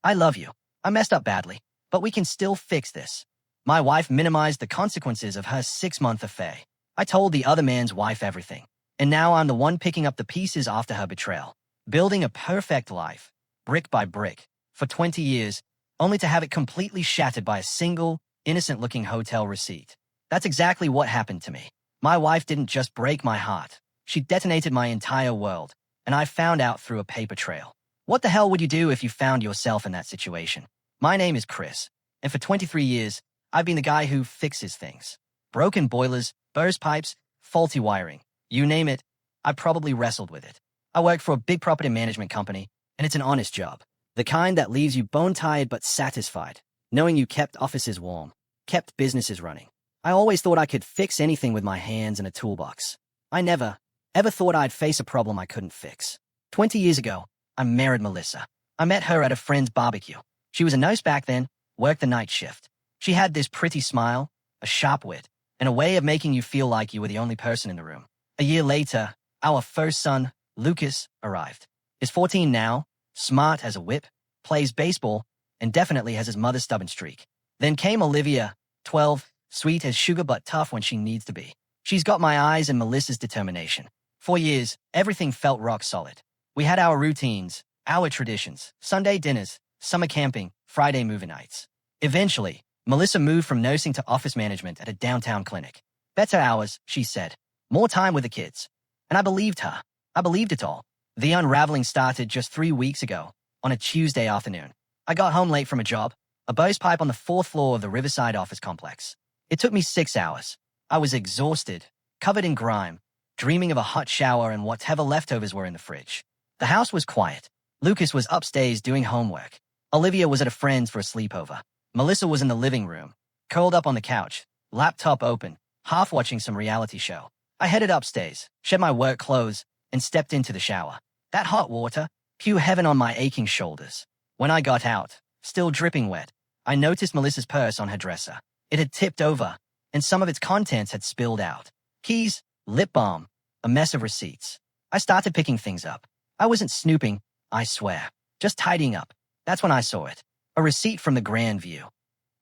I love you. I messed up badly, but we can still fix this. My wife minimized the consequences of her 6-month affair. I told the other man's wife everything. And now I'm the one picking up the pieces after her betrayal, building a perfect life, brick by brick, for 20 years, only to have it completely shattered by a single, innocent-looking hotel receipt. That's exactly what happened to me. My wife didn't just break my heart. She detonated my entire world, and I found out through a paper trail. What the hell would you do if you found yourself in that situation? My name is Chris, and for 23 years, I've been the guy who fixes things. Broken boilers, burst pipes, faulty wiring. You name it, I probably wrestled with it. I work for a big property management company, and it's an honest job. The kind that leaves you bone-tired but satisfied, knowing you kept offices warm, kept businesses running. I always thought I could fix anything with my hands and a toolbox. I never, ever thought I'd face a problem I couldn't fix. 20 years ago, I married Melissa. I met her at a friend's barbecue. She was a nurse back then, worked the night shift. She had this pretty smile, a sharp wit, and a way of making you feel like you were the only person in the room. A year later, our first son, Lucas, arrived. He's 14 now, smart as a whip, plays baseball, and definitely has his mother's stubborn streak. Then came Olivia, 12, sweet as sugar but tough when she needs to be. She's got my eyes and Melissa's determination. 4 years, everything felt rock solid. We had our routines, our traditions, Sunday dinners, summer camping, Friday movie nights. Eventually, Melissa moved from nursing to office management at a downtown clinic. Better hours, she said. More time with the kids. And I believed her. I believed it all. The unraveling started just 3 weeks ago, on a Tuesday afternoon. I got home late from a job, a burst pipe on the 4th floor of the Riverside office complex. It took me 6 hours. I was exhausted, covered in grime, dreaming of a hot shower and whatever leftovers were in the fridge. The house was quiet. Lucas was upstairs doing homework. Olivia was at a friend's for a sleepover. Melissa was in the living room, curled up on the couch, laptop open, half watching some reality show. I headed upstairs, shed my work clothes, and stepped into the shower. That hot water, cue heaven on my aching shoulders. When I got out, still dripping wet, I noticed Melissa's purse on her dresser. It had tipped over, and some of its contents had spilled out. Keys, lip balm, a mess of receipts. I started picking things up. I wasn't snooping, I swear. Just tidying up. That's when I saw it. A receipt from the Grand View.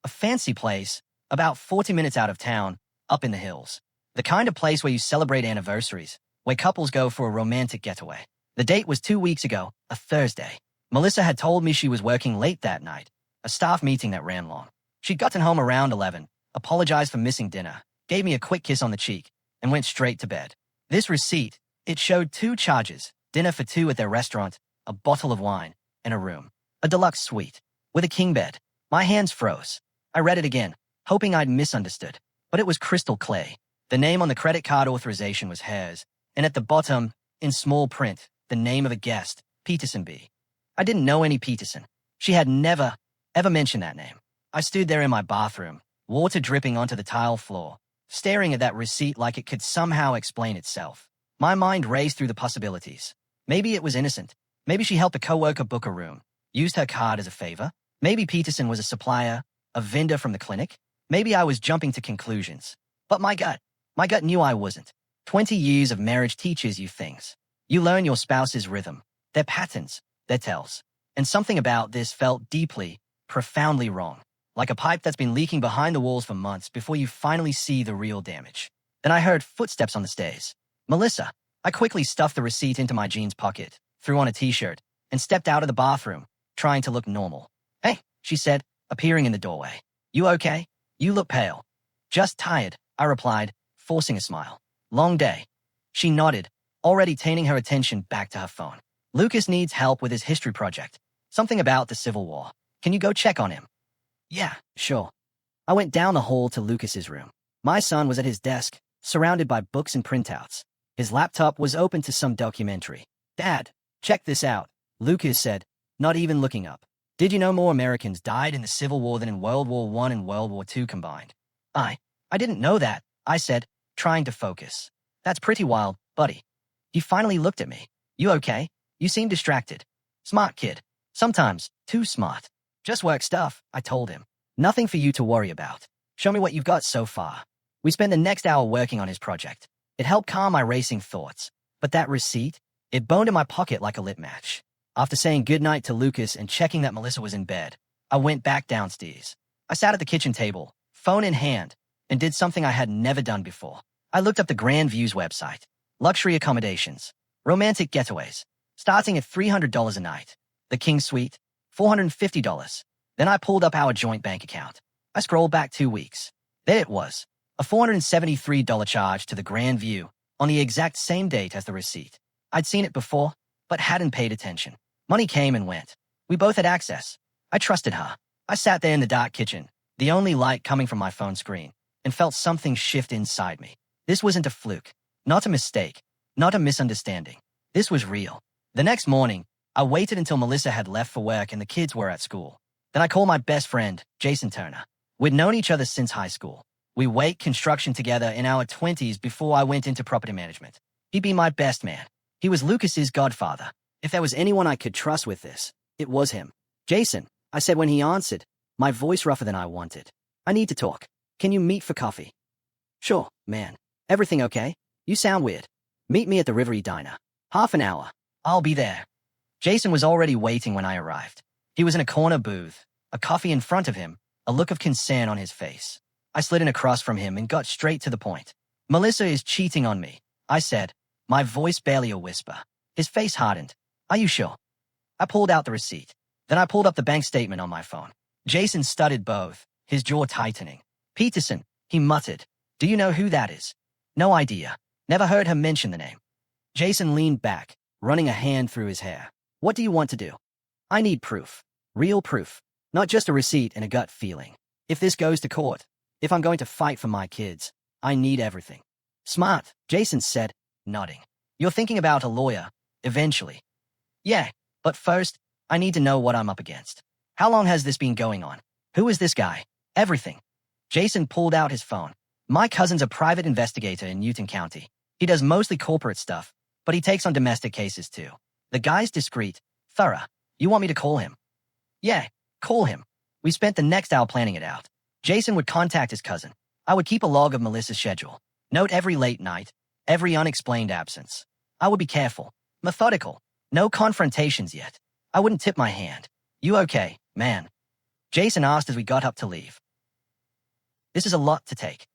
A fancy place, about 40 minutes out of town, up in the hills. The kind of place where you celebrate anniversaries, where couples go for a romantic getaway. The date was 2 weeks ago, a Thursday. Melissa had told me she was working late that night, a staff meeting that ran long. She'd gotten home around 11, apologized for missing dinner, gave me a quick kiss on the cheek, and went straight to bed. This receipt, it showed 2 charges, dinner for 2 at their restaurant, a bottle of wine, and a room. A deluxe suite, with a king bed. My hands froze. I read it again, hoping I'd misunderstood. But it was crystal clear. The name on the credit card authorization was hers, and at the bottom, in small print, the name of a guest, Peterson B. I didn't know any Peterson. She had never, ever mentioned that name. I stood there in my bathroom, water dripping onto the tile floor, staring at that receipt like it could somehow explain itself. My mind raced through the possibilities. Maybe it was innocent. Maybe she helped a coworker book a room, used her card as a favor. Maybe Peterson was a supplier, a vendor from the clinic. Maybe I was jumping to conclusions. But my gut knew I wasn't. 20 years of marriage teaches you things. You learn your spouse's rhythm, their patterns, their tells. And something about this felt deeply, profoundly wrong. Like a pipe that's been leaking behind the walls for months before you finally see the real damage. Then I heard footsteps on the stairs. Melissa. I quickly stuffed the receipt into my jeans pocket, threw on a t-shirt, and stepped out of the bathroom, trying to look normal. "Hey," she said, appearing in the doorway. "You okay? You look pale." "Just tired," I replied, forcing a smile. "Long day." She nodded, already turning her attention back to her phone. "Lucas needs help with his history project. Something about the Civil War. Can you go check on him?" "Yeah, sure." I went down the hall to Lucas's room. My son was at his desk, surrounded by books and printouts. His laptop was open to some documentary. "Dad, check this out," Lucas said, not even looking up. "Did you know more Americans died in the Civil War than in World War I and World War II combined?" I didn't know that," I said, trying to focus. "That's pretty wild, buddy." He finally looked at me. "You okay? You seem distracted." "Smart kid. Sometimes too smart. Just work stuff," I told him. "Nothing for you to worry about. Show me what you've got so far." We spent the next hour working on his project. It helped calm my racing thoughts. But that receipt, it boned in my pocket like a lit match. After saying goodnight to Lucas and checking that Melissa was in bed, I went back downstairs. I sat at the kitchen table, phone in hand, and did something I had never done before. I looked up the Grand Views website. Luxury accommodations, romantic getaways, starting at $300 a night. The King Suite, $450. Then I pulled up our joint bank account. I scrolled back 2 weeks. There it was, a $473 charge to the Grand View on the exact same date as the receipt. I'd seen it before, but hadn't paid attention. Money came and went. We both had access. I trusted her. I sat there in the dark kitchen, the only light coming from my phone screen, and felt something shift inside me. This wasn't a fluke, not a mistake, not a misunderstanding. This was real. The next morning, I waited until Melissa had left for work and the kids were at school. Then I called my best friend, Jason Turner. We'd known each other since high school. We worked construction together in our 20s before I went into property management. He'd be my best man. He was Lucas's godfather. If there was anyone I could trust with this, it was him. Jason, I said when he answered, my voice rougher than I wanted. I need to talk. Can you meet for coffee? Sure, man. Everything okay? You sound weird. Meet me at the Rivery Diner. Half an hour. I'll be there. Jason was already waiting when I arrived. He was in a corner booth, a coffee in front of him, a look of concern on his face. I slid in across from him and got straight to the point. Melissa is cheating on me, I said, my voice barely a whisper. His face hardened. Are you sure? I pulled out the receipt. Then I pulled up the bank statement on my phone. Jason studied both, his jaw tightening. Peterson, he muttered. Do you know who that is? No idea. Never heard her mention the name. Jason leaned back, running a hand through his hair. What do you want to do? I need proof. Real proof. Not just a receipt and a gut feeling. If this goes to court, if I'm going to fight for my kids, I need everything. Smart, Jason said, nodding. You're thinking about a lawyer, eventually. Yeah, but first, I need to know what I'm up against. How long has this been going on? Who is this guy? Everything. Jason pulled out his phone. My cousin's a private investigator in Newton County. He does mostly corporate stuff, but he takes on domestic cases too. The guy's discreet, thorough. You want me to call him? Yeah, call him. We spent the next hour planning it out. Jason would contact his cousin. I would keep a log of Melissa's schedule. Note every late night, every unexplained absence. I would be careful, methodical. No confrontations yet. I wouldn't tip my hand. You okay, man? Jason asked as we got up to leave. This is a lot to take.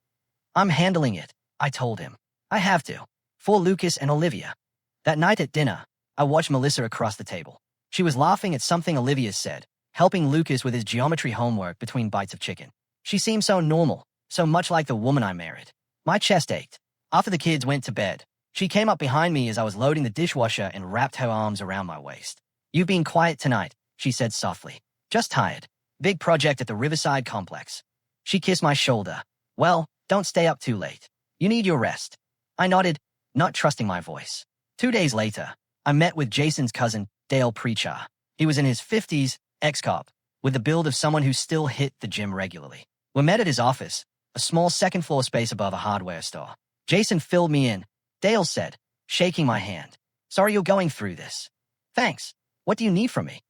I'm handling it, I told him. I have to. For Lucas and Olivia. That night at dinner, I watched Melissa across the table. She was laughing at something Olivia said, helping Lucas with his geometry homework between bites of chicken. She seemed so normal, so much like the woman I married. My chest ached. After the kids went to bed, she came up behind me as I was loading the dishwasher and wrapped her arms around my waist. You've been quiet tonight, she said softly. Just tired. Big project at the Riverside complex. She kissed my shoulder. Well, don't stay up too late. You need your rest. I nodded, not trusting my voice. 2 days later, I met with Jason's cousin, Dale Preacher. He was in his 50s, ex-cop, with the build of someone who still hit the gym regularly. We met at his office, a small second-floor space above a hardware store. Jason filled me in. Dale said, shaking my hand. Sorry you're going through this. Thanks. What do you need from me?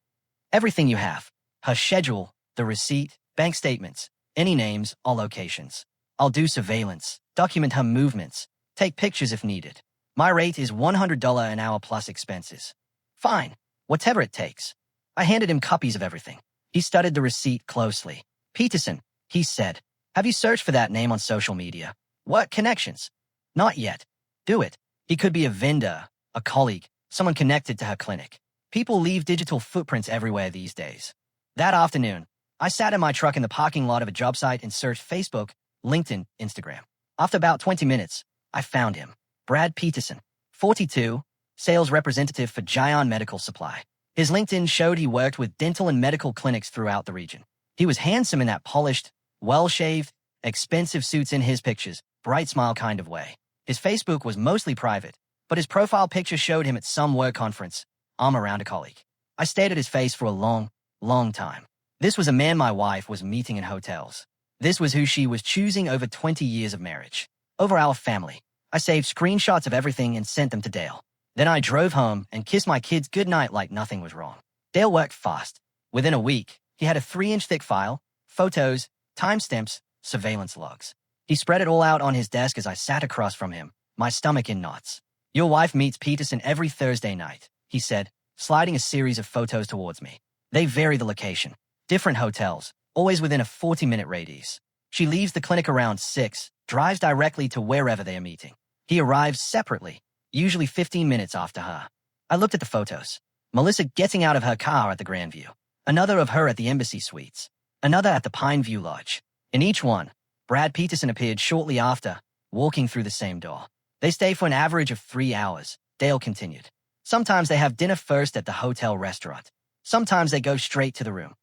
Everything you have. Her schedule, the receipt, bank statements, any names, all locations. I'll do surveillance, document her movements, take pictures if needed. My rate is $100 an hour plus expenses. Fine. Whatever it takes. I handed him copies of everything. He studied the receipt closely. Peterson, he said. Have you searched for that name on social media? What connections? Not yet. Do it. He could be a vendor, a colleague, someone connected to her clinic. People leave digital footprints everywhere these days. That afternoon, I sat in my truck in the parking lot of a job site and searched Facebook, LinkedIn, Instagram. After about 20 minutes, I found him. Brad Peterson, 42, sales representative for Gion Medical Supply. His LinkedIn showed he worked with dental and medical clinics throughout the region. He was handsome in that polished, well-shaved, expensive suits in his pictures, bright smile kind of way. His Facebook was mostly private, but his profile picture showed him at some work conference, arm around a colleague. I stared at his face for a long, long time. This was a man my wife was meeting in hotels. This was who she was choosing over 20 years of marriage. Over our family. I saved screenshots of everything and sent them to Dale. Then I drove home and kissed my kids goodnight like nothing was wrong. Dale worked fast. Within a week, he had a 3-inch thick file, photos, timestamps, surveillance logs. He spread it all out on his desk as I sat across from him, my stomach in knots. Your wife meets Peterson every Thursday night, he said, sliding a series of photos towards me. They vary the location. Different hotels, always within a 40-minute radius. She leaves the clinic around 6, drives directly to wherever they are meeting. He arrives separately, usually 15 minutes after her. I looked at the photos. Melissa getting out of her car at the Grandview. Another of her at the Embassy Suites. Another at the Pine View Lodge. In each one, Brad Peterson appeared shortly after, walking through the same door. They stay for an average of 3 hours, Dale continued. Sometimes they have dinner first at the hotel restaurant. Sometimes they go straight to the room.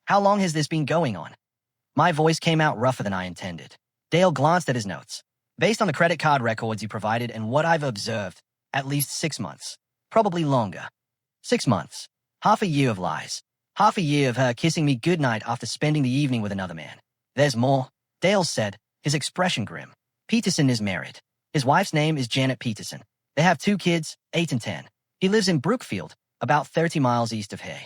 How long has this been going on? My voice came out rougher than I intended. Dale glanced at his notes. Based on the credit card records you provided and what I've observed, at least 6 months. Probably longer. 6 months. Half a year of lies. Half a year of her kissing me goodnight after spending the evening with another man. There's more, Dale said, his expression grim. Peterson is married. His wife's name is Janet Peterson. They have 2 kids, 8 and 10. He lives in Brookfield, about 30 miles east of here.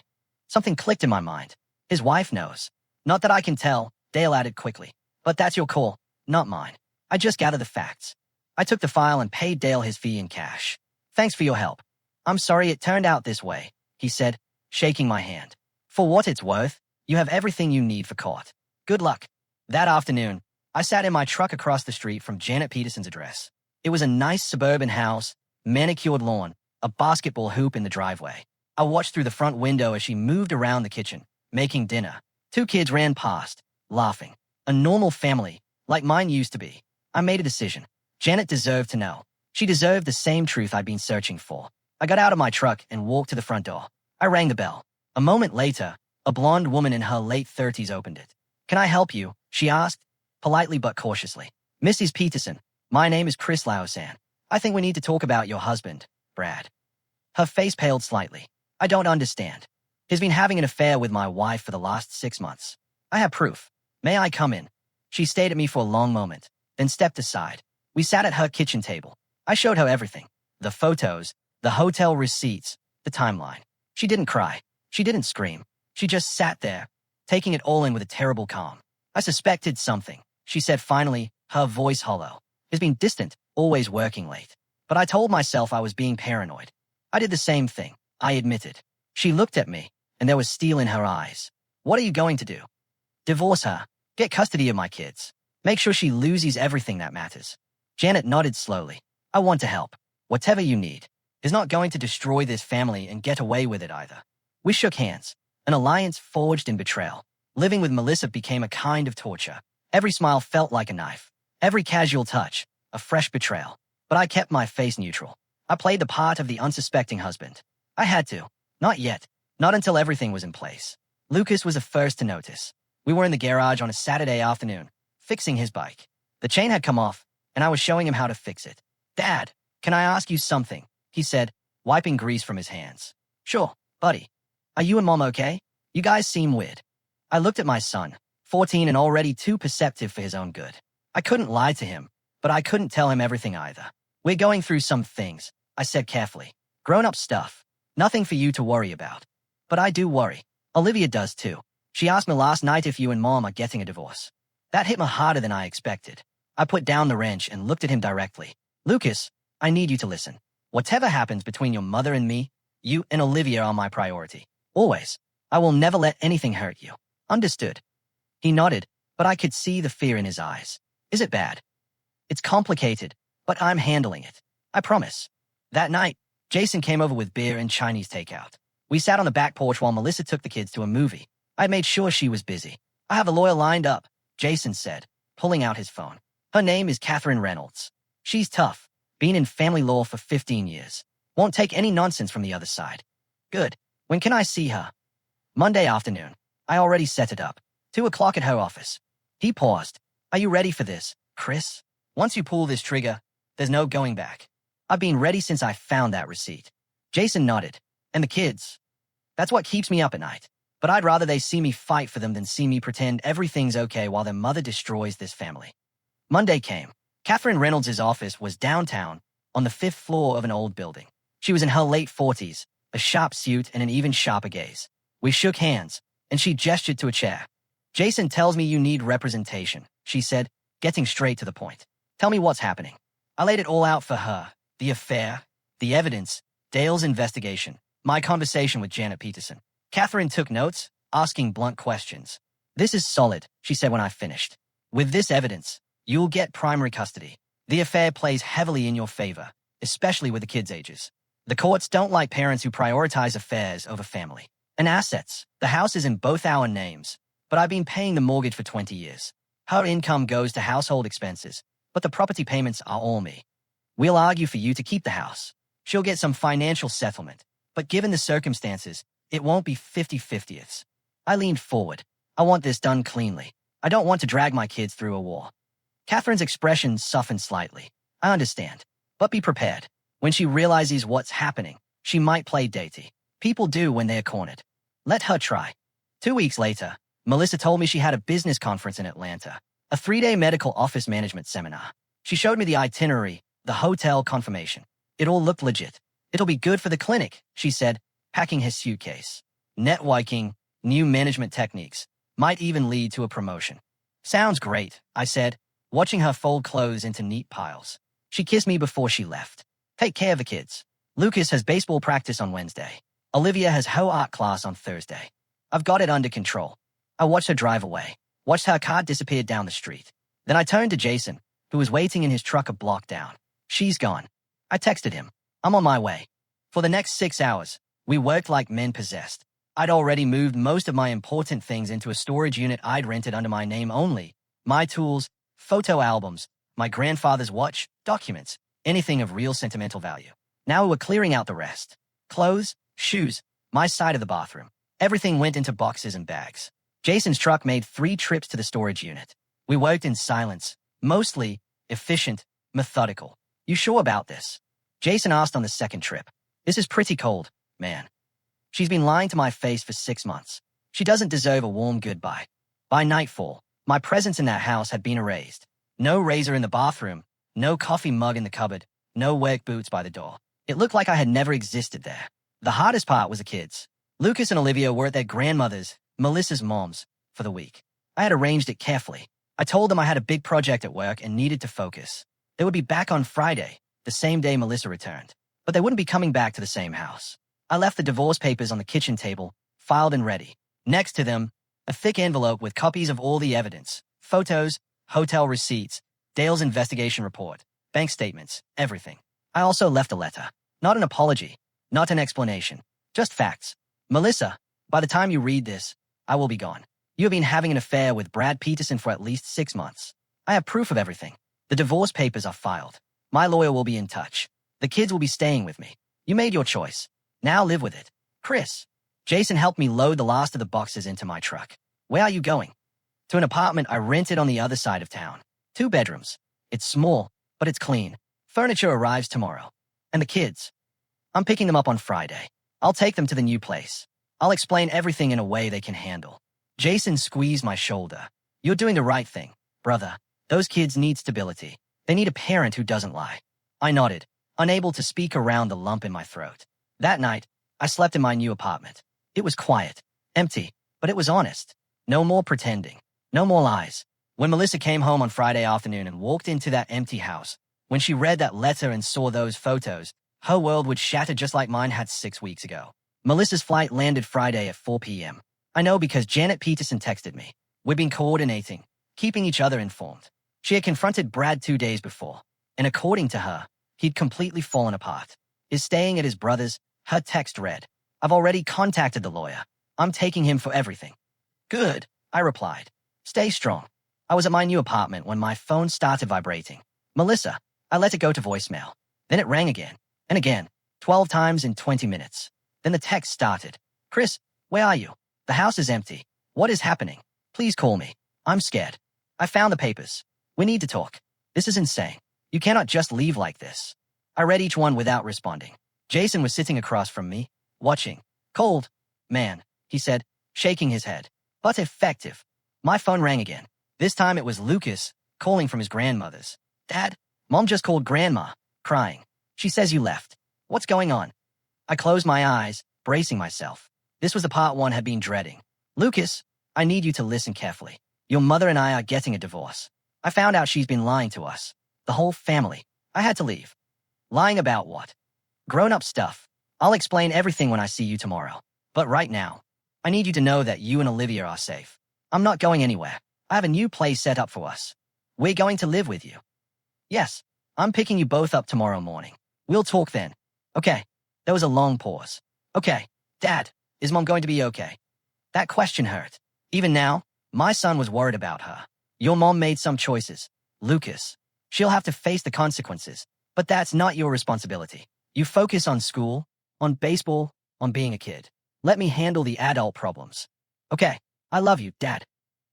Something clicked in my mind. His wife knows. Not that I can tell, Dale added quickly. But that's your call, not mine. I just gathered the facts. I took the file and paid Dale his fee in cash. Thanks for your help. I'm sorry it turned out this way, he said, shaking my hand. For what it's worth, you have everything you need for court. Good luck. That afternoon, I sat in my truck across the street from Janet Peterson's address. It was a nice suburban house, manicured lawn, a basketball hoop in the driveway. I watched through the front window as she moved around the kitchen, making dinner. 2 kids ran past, laughing. A normal family, like mine used to be. I made a decision. Janet deserved to know. She deserved the same truth I'd been searching for. I got out of my truck and walked to the front door. I rang the bell. A moment later, a blonde woman in her late 30s opened it. Can I help you? She asked, politely but cautiously. Mrs. Peterson, my name is Chris Lausan. I think we need to talk about your husband, Brad. Her face paled slightly. I don't understand. He's been having an affair with my wife for the last 6 months. I have proof. May I come in? She stayed at me for a long moment, then stepped aside. We sat at her kitchen table. I showed her everything. The photos, the hotel receipts, the timeline. She didn't cry. She didn't scream. She just sat there, taking it all in with a terrible calm. I suspected something, she said finally, her voice hollow. He's been distant, always working late. But I told myself I was being paranoid. I did the same thing, I admitted. She looked at me, and there was steel in her eyes. What are you going to do? Divorce her. Get custody of my kids. Make sure she loses everything that matters. Janet nodded slowly. I want to help. Whatever you need. Is not going to destroy this family and get away with it either. We shook hands. An alliance forged in betrayal. Living with Melissa became a kind of torture. Every smile felt like a knife. Every casual touch, a fresh betrayal. But I kept my face neutral. I played the part of the unsuspecting husband. I had to. Not yet. Not until everything was in place. Lucas was the first to notice. We were in the garage on a Saturday afternoon, fixing his bike. The chain had come off, and I was showing him how to fix it. Dad, can I ask you something? He said, wiping grease from his hands. Sure, buddy. Are you and Mom okay? You guys seem weird. I looked at my son, 14 and already too perceptive for his own good. I couldn't lie to him, but I couldn't tell him everything either. We're going through some things, I said carefully. Grown-up stuff. Nothing for you to worry about. But I do worry. Olivia does too. She asked me last night if you and Mom are getting a divorce. That hit me harder than I expected. I put down the wrench and looked at him directly. Lucas, I need you to listen. Whatever happens between your mother and me, you and Olivia are my priority. Always. I will never let anything hurt you. Understood? He nodded, but I could see the fear in his eyes. Is it bad? It's complicated, but I'm handling it. I promise. That night, Jason came over with beer and Chinese takeout. We sat on the back porch while Melissa took the kids to a movie. I made sure she was busy. I have a lawyer lined up, Jason said, pulling out his phone. Her name is Catherine Reynolds. She's tough. Been in family law for 15 years. Won't take any nonsense from the other side. Good. When can I see her? Monday afternoon. I already set it up. 2 o'clock at her office. He paused. Are you ready for this, Chris? Once you pull this trigger, there's no going back. I've been ready since I found that receipt. Jason nodded. And the kids. That's what keeps me up at night. But I'd rather they see me fight for them than see me pretend everything's okay while their mother destroys this family. Monday came. Catherine Reynolds' office was downtown, on the 5th floor of an old building. She was in her late 40s, a sharp suit and an even sharper gaze. We shook hands, and she gestured to a chair. Jason tells me you need representation, she said, getting straight to the point. Tell me what's happening. I laid it all out for her. The affair, the evidence, Dale's investigation. My conversation with Janet Peterson. Catherine took notes, asking blunt questions. This is solid, she said when I finished. With this evidence, you'll get primary custody. The affair plays heavily in your favor, especially with the kids' ages. The courts don't like parents who prioritize affairs over family. And assets. The house is in both our names, but I've been paying the mortgage for 20 years. Her income goes to household expenses, but the property payments are all me. We'll argue for you to keep the house. She'll get some financial settlement, but given the circumstances, it won't be 50-50ths. I leaned forward. I want this done cleanly. I don't want to drag my kids through a war. Catherine's expression softened slightly. I understand, but be prepared. When she realizes what's happening, she might play dainty. People do when they're cornered. Let her try. 2 weeks later, Melissa told me she had a business conference in Atlanta, a 3-day medical office management seminar. She showed me the itinerary, the hotel confirmation. It all looked legit. It'll be good for the clinic, she said, packing his suitcase. Networking, new management techniques, might even lead to a promotion. Sounds great, I said, watching her fold clothes into neat piles. She kissed me before she left. Take care of the kids. Lucas has baseball practice on Wednesday. Olivia has her art class on Thursday. I've got it under control. I watched her drive away, watched her car disappear down the street. Then I turned to Jason, who was waiting in his truck a block down. She's gone. I texted him. I'm on my way. For the next 6 hours, we worked like men possessed. I'd already moved most of my important things into a storage unit I'd rented under my name only. My tools, photo albums, my grandfather's watch, documents, anything of real sentimental value. Now we were clearing out the rest. Clothes, shoes, my side of the bathroom. Everything went into boxes and bags. Jason's truck made 3 trips to the storage unit. We worked in silence, mostly efficient, methodical. You sure about this? Jason asked on the second trip. This is pretty cold, man. She's been lying to my face for 6 months. She doesn't deserve a warm goodbye. By nightfall, my presence in that house had been erased. No razor in the bathroom, no coffee mug in the cupboard, no work boots by the door. It looked like I had never existed there. The hardest part was the kids. Lucas and Olivia were at their grandmother's, Melissa's mom's, for the week. I had arranged it carefully. I told them I had a big project at work and needed to focus. They would be back on Friday, the same day Melissa returned. But they wouldn't be coming back to the same house. I left the divorce papers on the kitchen table, filed and ready. Next to them, a thick envelope with copies of all the evidence, photos, hotel receipts, Dale's investigation report, bank statements, everything. I also left a letter. Not an apology, not an explanation, just facts. Melissa, by the time you read this, I will be gone. You have been having an affair with Brad Peterson for at least 6 months. I have proof of everything. The divorce papers are filed. My lawyer will be in touch. The kids will be staying with me. You made your choice. Now live with it. Chris. Jason helped me load the last of the boxes into my truck. Where are you going? To an apartment I rented on the other side of town. 2 bedrooms. It's small, but it's clean. Furniture arrives tomorrow. And the kids? I'm picking them up on Friday. I'll take them to the new place. I'll explain everything in a way they can handle. Jason squeezed my shoulder. You're doing the right thing, brother. Those kids need stability. They need a parent who doesn't lie. I nodded, unable to speak around the lump in my throat. That night, I slept in my new apartment. It was quiet, empty, but it was honest. No more pretending. No more lies. When Melissa came home on Friday afternoon and walked into that empty house, when she read that letter and saw those photos, her world would shatter just like mine had 6 weeks ago. Melissa's flight landed Friday at 4 p.m. I know because Janet Peterson texted me. We'd been coordinating, keeping each other informed. She had confronted Brad 2 days before, and according to her, he'd completely fallen apart. Is staying at his brother's, her text read. I've already contacted the lawyer. I'm taking him for everything. Good, I replied. Stay strong. I was at my new apartment when my phone started vibrating. Melissa, I let it go to voicemail. Then it rang again, and again, 12 times in 20 minutes. Then the text started. Chris, where are you? The house is empty. What is happening? Please call me. I'm scared. I found the papers. We need to talk. This is insane. You cannot just leave like this. I read each one without responding. Jason was sitting across from me, watching. Cold. Man, he said, shaking his head. But effective. My phone rang again. This time it was Lucas, calling from his grandmother's. Dad, Mom just called Grandma, crying. She says you left. What's going on? I closed my eyes, bracing myself. This was the part one had been dreading. Lucas, I need you to listen carefully. Your mother and I are getting a divorce. I found out she's been lying to us. The whole family. I had to leave. Lying about what? Grown-up stuff. I'll explain everything when I see you tomorrow. But right now, I need you to know that you and Olivia are safe. I'm not going anywhere. I have a new place set up for us. We're going to live with you. Yes, I'm picking you both up tomorrow morning. We'll talk then. Okay. There was a long pause. Okay. Dad, is Mom going to be okay? That question hurt. Even now, my son was worried about her. Your mom made some choices. Lucas. She'll have to face the consequences. But that's not your responsibility. You focus on school, on baseball, on being a kid. Let me handle the adult problems. Okay. I love you, Dad.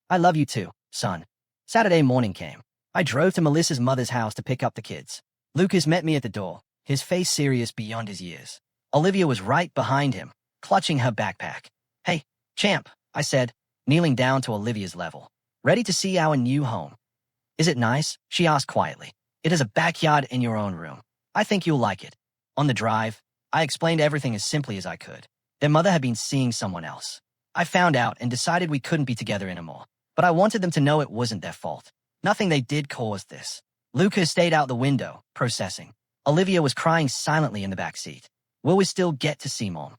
I love you too, son. Saturday morning came. I drove to Melissa's mother's house to pick up the kids. Lucas met me at the door, his face serious beyond his years. Olivia was right behind him, clutching her backpack. Hey, champ, I said, kneeling down to Olivia's level. Ready to see our new home? Is it nice? She asked quietly. It has a backyard in your own room. I think you'll like it. On the drive, I explained everything as simply as I could. Their mother had been seeing someone else. I found out and decided we couldn't be together anymore. But I wanted them to know it wasn't their fault. Nothing they did caused this. Lucas stayed out the window, processing. Olivia was crying silently in the back seat. Will we still get to see Mom?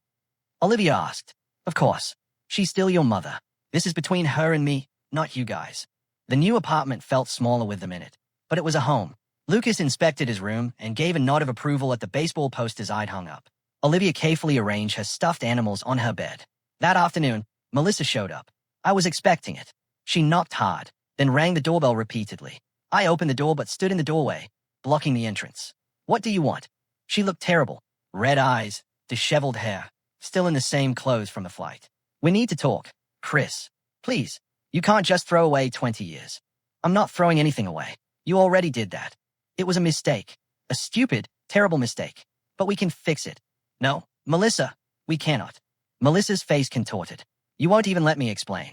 Olivia asked. Of course. She's still your mother. This is between her and me, not you guys. The new apartment felt smaller with them in it, but it was a home. Lucas inspected his room and gave a nod of approval at the baseball posters I'd hung up. Olivia carefully arranged her stuffed animals on her bed. That afternoon, Melissa showed up. I was expecting it. She knocked hard, then rang the doorbell repeatedly. I opened the door but stood in the doorway, blocking the entrance. What do you want? She looked terrible. Red eyes, disheveled hair, still in the same clothes from the flight. We need to talk. Chris, please. You can't just throw away 20 years. I'm not throwing anything away. You already did that. It was a mistake. A stupid, terrible mistake. But we can fix it. No, Melissa, we cannot. Melissa's face contorted. You won't even let me explain.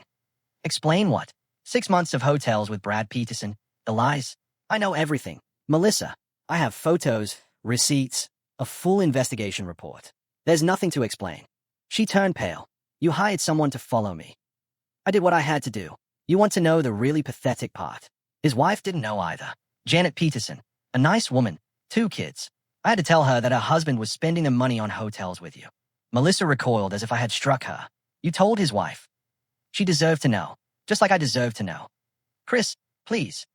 Explain what? 6 months of hotels with Brad Peterson, the lies. I know everything. Melissa, I have photos, receipts, a full investigation report. There's nothing to explain. She turned pale. You hired someone to follow me. I did what I had to do. You want to know the really pathetic part? His wife didn't know either. Janet Peterson, a nice woman, 2 kids. I had to tell her that her husband was spending the money on hotels with you. Melissa recoiled as if I had struck her. You told his wife. She deserved to know, just like I deserved to know. Chris, please.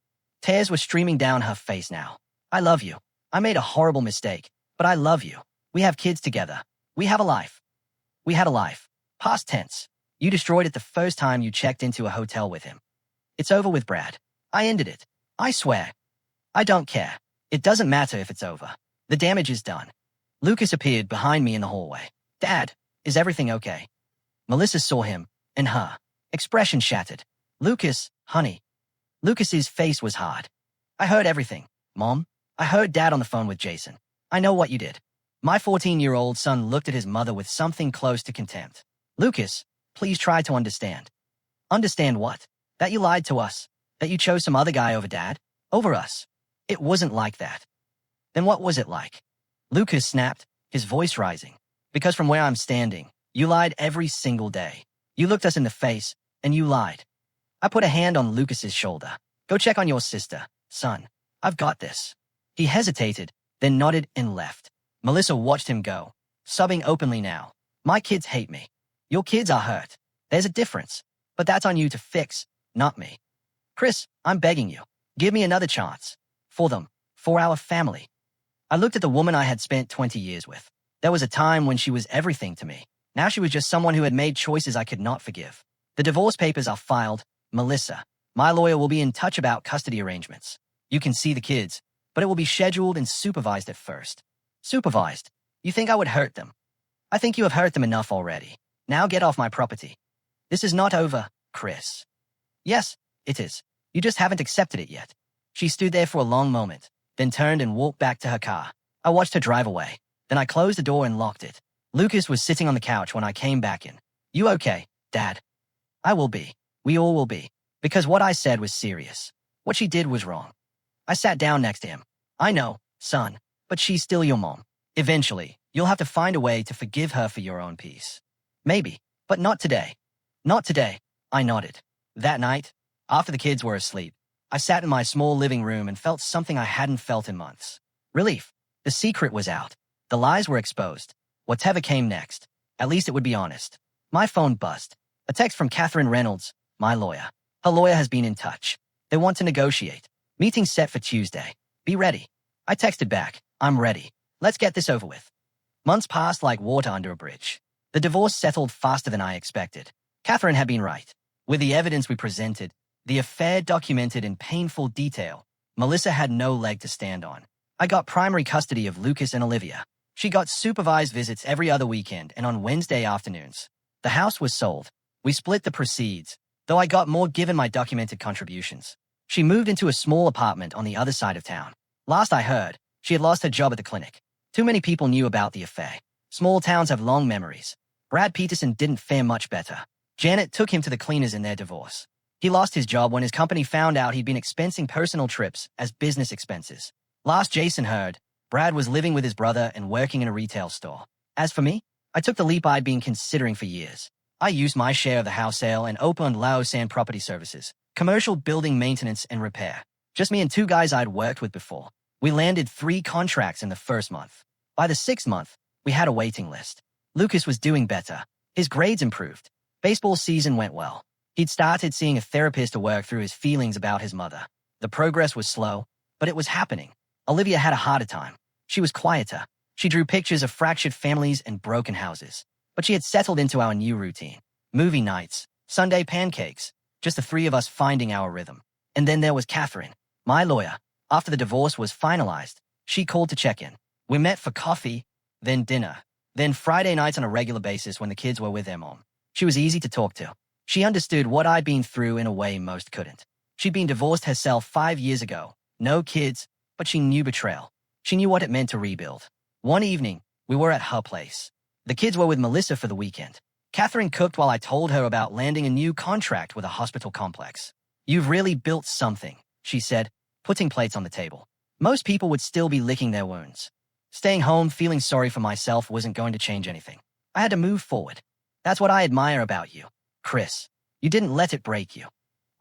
Tears were streaming down her face now. I love you. I made a horrible mistake, but I love you. We have kids together. We have a life. We had a life. Past tense. You destroyed it the first time you checked into a hotel with him. It's over with Brad. I ended it. I swear. I don't care. It doesn't matter if it's over. The damage is done. Lucas appeared behind me in the hallway. Dad, is everything okay? Melissa saw him, and her expression shattered. Lucas, honey. Lucas's face was hard. I heard everything, Mom. I heard Dad on the phone with Jason. I know what you did. My 14-year-old son looked at his mother with something close to contempt. Lucas, please try to understand. Understand what? That you lied to us. That you chose some other guy over Dad? Over us. It wasn't like that. Then what was it like? Lucas snapped, his voice rising. Because from where I'm standing, you lied every single day. You looked us in the face, and you lied. I put a hand on Lucas's shoulder. Go check on your sister, son. I've got this. He hesitated, then nodded and left. Melissa watched him go, sobbing openly now. My kids hate me. Your kids are hurt. There's a difference. But that's on you to fix, not me. Chris, I'm begging you. Give me another chance. For them. For our family. I looked at the woman I had spent 20 years with. There was a time when she was everything to me. Now she was just someone who had made choices I could not forgive. The divorce papers are filed. Melissa, my lawyer will be in touch about custody arrangements. You can see the kids, but it will be scheduled and supervised at first. Supervised? You think I would hurt them? I think you have hurt them enough already. Now get off my property. This is not over, Chris. Yes, it is. You just haven't accepted it yet. She stood there for a long moment, then turned and walked back to her car. I watched her drive away. Then I closed the door and locked it. Lucas was sitting on the couch when I came back in. You okay, Dad? I will be. We all will be. Because what I said was serious. What she did was wrong. I sat down next to him. I know, son, but she's still your mom. Eventually, you'll have to find a way to forgive her for your own peace. Maybe, but not today. Not today, I nodded. That night, after the kids were asleep, I sat in my small living room and felt something I hadn't felt in months. Relief. The secret was out. The lies were exposed. Whatever came next, at least it would be honest. My phone buzzed. A text from Catherine Reynolds, my lawyer. Her lawyer has been in touch. They want to negotiate. Meeting set for Tuesday. Be ready. I texted back, I'm ready. Let's get this over with. Months passed like water under a bridge. The divorce settled faster than I expected. Catherine had been right. With the evidence we presented, the affair documented in painful detail, Melissa had no leg to stand on. I got primary custody of Lucas and Olivia. She got supervised visits every other weekend and on Wednesday afternoons. The house was sold. We split the proceeds, though I got more given my documented contributions. She moved into a small apartment on the other side of town. Last I heard, she had lost her job at the clinic. Too many people knew about the affair. Small towns have long memories. Brad Peterson didn't fare much better. Janet took him to the cleaners in their divorce. He lost his job when his company found out he'd been expensing personal trips as business expenses. Last Jason heard, Brad was living with his brother and working in a retail store. As for me, I took the leap I'd been considering for years. I used my share of the house sale and opened Lausanne Property Services, commercial building maintenance and repair. Just me and two guys I'd worked with before. We landed 3 contracts in the first month. By the 6th month, we had a waiting list. Lucas was doing better. His grades improved. Baseball season went well. He'd started seeing a therapist to work through his feelings about his mother. The progress was slow, but it was happening. Olivia had a harder time. She was quieter. She drew pictures of fractured families and broken houses. But she had settled into our new routine. Movie nights, Sunday pancakes, just the 3 of us finding our rhythm. And then there was Catherine, my lawyer. After the divorce was finalized, she called to check in. We met for coffee, then dinner, then Friday nights on a regular basis when the kids were with their mom. She was easy to talk to. She understood what I'd been through in a way most couldn't. She'd been divorced herself 5 years ago. No kids, but she knew betrayal. She knew what it meant to rebuild. One evening, we were at her place. The kids were with Melissa for the weekend. Catherine cooked while I told her about landing a new contract with a hospital complex. You've really built something, she said, putting plates on the table. Most people would still be licking their wounds. Staying home feeling sorry for myself wasn't going to change anything. I had to move forward. That's what I admire about you, Chris. You didn't let it break you.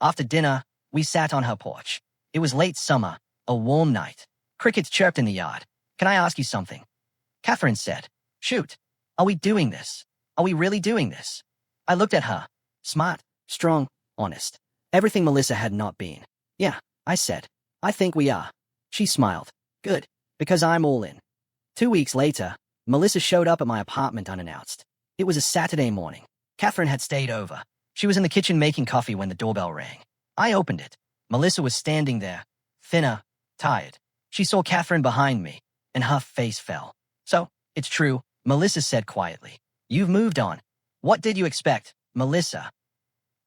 After dinner, we sat on her porch. It was late summer, a warm night. Crickets chirped in the yard. Can I ask you something? Catherine said. Shoot. Are we doing this? Are we really doing this? I looked at her. Smart, strong, honest. Everything Melissa had not been. Yeah, I said. I think we are. She smiled. Good, because I'm all in. 2 weeks later, Melissa showed up at my apartment unannounced. It was a Saturday morning. Catherine had stayed over. She was in the kitchen making coffee when the doorbell rang. I opened it. Melissa was standing there, thinner, tired. She saw Catherine behind me, and her face fell. So, it's true, Melissa said quietly. You've moved on. What did you expect, Melissa?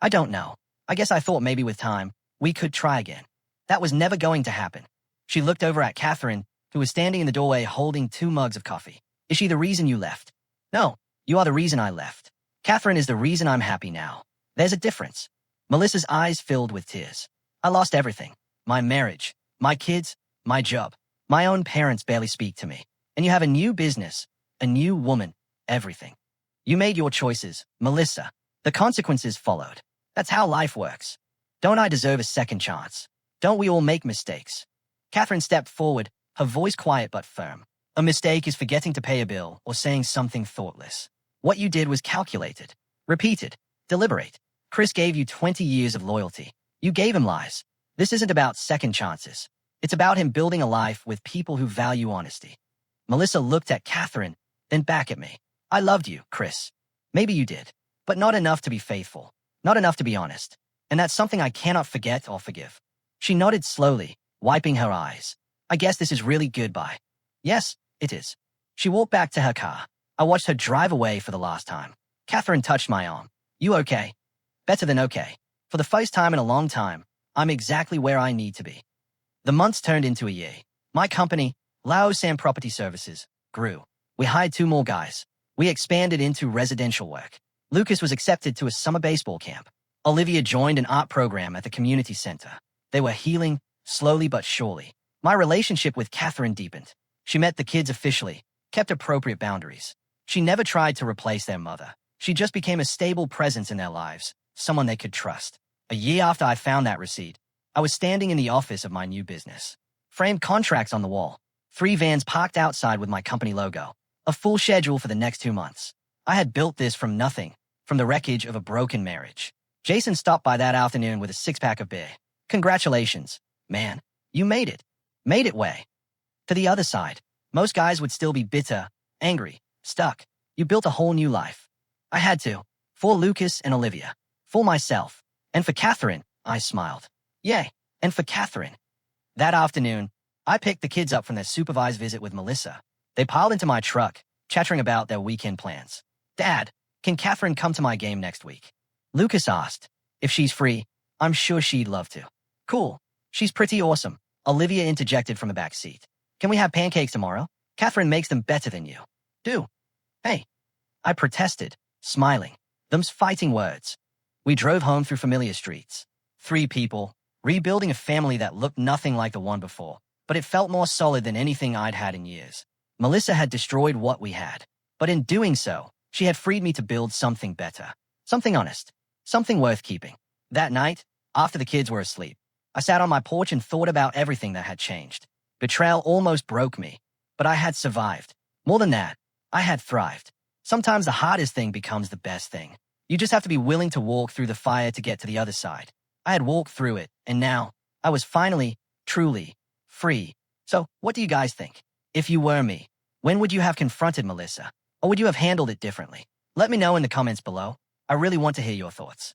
I don't know. I guess I thought maybe with time, we could try again. That was never going to happen. She looked over at Catherine, who was standing in the doorway holding 2 mugs of coffee. Is she the reason you left? No, you are the reason I left. Catherine is the reason I'm happy now. There's a difference. Melissa's eyes filled with tears. I lost everything. My marriage, my kids, my job. My own parents barely speak to me. And you have a new business, a new woman, everything. You made your choices, Melissa. The consequences followed. That's how life works. Don't I deserve a second chance? Don't we all make mistakes? Catherine stepped forward, her voice quiet but firm. A mistake is forgetting to pay a bill or saying something thoughtless. What you did was calculated, repeated, deliberate. Chris gave you 20 years of loyalty. You gave him lies. This isn't about second chances. It's about him building a life with people who value honesty. Melissa looked at Catherine, then back at me. I loved you, Chris. Maybe you did, but not enough to be faithful, not enough to be honest. And that's something I cannot forget or forgive. She nodded slowly, wiping her eyes. I guess this is really goodbye. Yes, it is. She walked back to her car. I watched her drive away for the last time. Catherine touched my arm. You okay? Better than okay. For the first time in a long time, I'm exactly where I need to be. The months turned into a year. My company, Lausanne Property Services, grew. We hired 2 more guys. We expanded into residential work. Lucas was accepted to a summer baseball camp. Olivia joined an art program at the community center. They were healing, slowly but surely. My relationship with Catherine deepened. She met the kids officially, kept appropriate boundaries. She never tried to replace their mother. She just became a stable presence in their lives, someone they could trust. A year after I found that receipt, I was standing in the office of my new business. Framed contracts on the wall. 3 vans parked outside with my company logo. A full schedule for the next 2 months. I had built this from nothing, from the wreckage of a broken marriage. Jason stopped by that afternoon with a six-pack of beer. Congratulations, man. You made it. Made it way. To the other side, most guys would still be bitter, angry, stuck. You built a whole new life. I had to. For Lucas and Olivia. For myself. And for Catherine, I smiled. Yay. And for Catherine. That afternoon, I picked the kids up from their supervised visit with Melissa. They piled into my truck, chattering about their weekend plans. Dad, can Catherine come to my game next week? Lucas asked. If she's free, I'm sure she'd love to. Cool. She's pretty awesome. Olivia interjected from the back seat. Can we have pancakes tomorrow? Catherine makes them better than you. Do. Hey. I protested, smiling. Them's fighting words. We drove home through familiar streets. 3 people, rebuilding a family that looked nothing like the one before, but it felt more solid than anything I'd had in years. Melissa had destroyed what we had, but in doing so, she had freed me to build something better. Something honest. Something worth keeping. That night, after the kids were asleep, I sat on my porch and thought about everything that had changed. Betrayal almost broke me, but I had survived. More than that, I had thrived. Sometimes the hardest thing becomes the best thing. You just have to be willing to walk through the fire to get to the other side. I had walked through it, and now, I was finally, truly, free. So, what do you guys think? If you were me, when would you have confronted Melissa? Or would you have handled it differently? Let me know in the comments below. I really want to hear your thoughts.